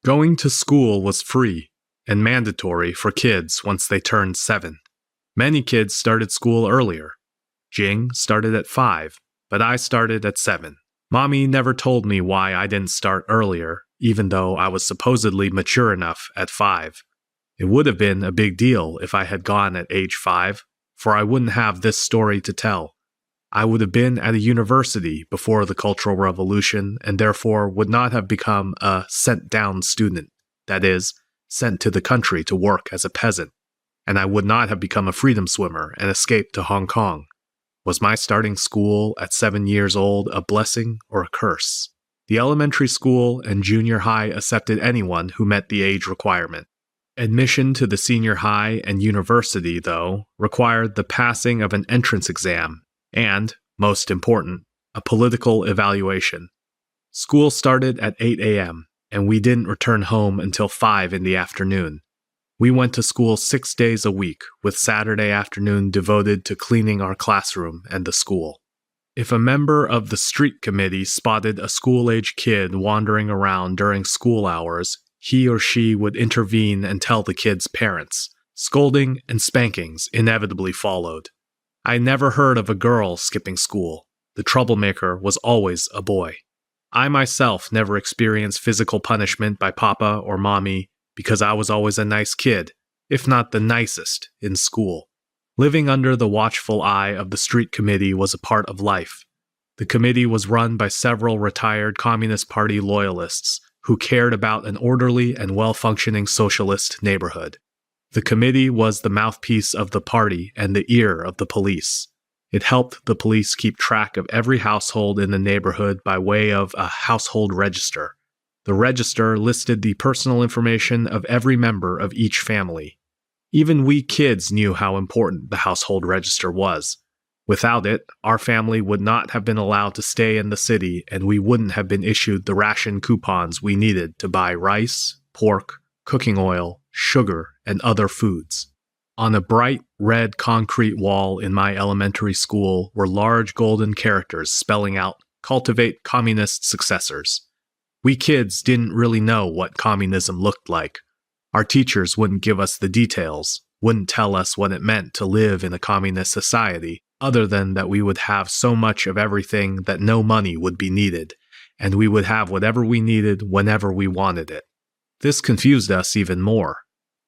Going to school was free and mandatory for kids once they turned 7. Many kids started school earlier. Jing started at 5, but I started at 7. Mommy never told me why I didn't start earlier, even though I was supposedly mature enough at 5. It would have been a big deal if I had gone at age 5, for I wouldn't have this story to tell. I would have been at a university before the Cultural Revolution and therefore would not have become a sent-down student, that is, sent to the country to work as a peasant, and I would not have become a freedom swimmer and escaped to Hong Kong. Was my starting school at 7 years old a blessing or a curse? The elementary school and junior high accepted anyone who met the age requirement. Admission to the senior high and university, though, required the passing of an entrance exam and, most important, a political evaluation. School started at 8 a.m., and we didn't return home until 5 in the afternoon. We went to school 6 days a week, with Saturday afternoon devoted to cleaning our classroom and the school. If a member of the street committee spotted a school-age kid wandering around during school hours, he or she would intervene and tell the kid's parents. Scolding and spankings inevitably followed. I never heard of a girl skipping school. The troublemaker was always a boy. I myself never experienced physical punishment by Papa or Mommy because I was always a nice kid, if not the nicest, in school. Living under the watchful eye of the street committee was a part of life. The committee was run by several retired Communist Party loyalists who cared about an orderly and well-functioning socialist neighborhood. The committee was the mouthpiece of the party and the ear of the police. It helped the police keep track of every household in the neighborhood by way of a household register. The register listed the personal information of every member of each family. Even we kids knew how important the household register was. Without it, our family would not have been allowed to stay in the city and we wouldn't have been issued the ration coupons we needed to buy rice, pork, cooking oil, sugar, and other foods. On a bright red concrete wall in my elementary school were large golden characters spelling out, "Cultivate communist successors." We kids didn't really know what communism looked like. Our teachers wouldn't give us the details, wouldn't tell us what it meant to live in a communist society, other than that we would have so much of everything that no money would be needed, and we would have whatever we needed whenever we wanted it. This confused us even more.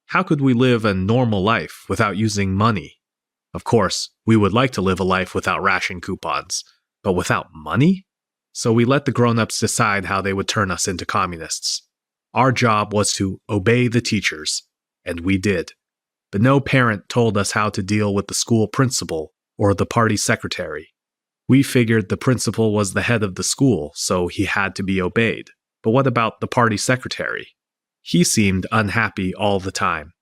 How could we live a normal life without using money? Of course, we would like to live a life without ration coupons, but without money? So we let the grown-ups decide how they would turn us into communists. Our job was to obey the teachers, and we did. But no parent told us how to deal with the school principal or the party secretary. We figured the principal was the head of the school, so he had to be obeyed. But what about the party secretary? He seemed unhappy all the time,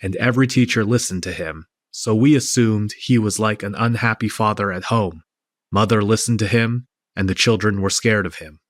and every teacher listened to him, so we assumed he was like an unhappy father at home. Mother listened to him, and the children were scared of him.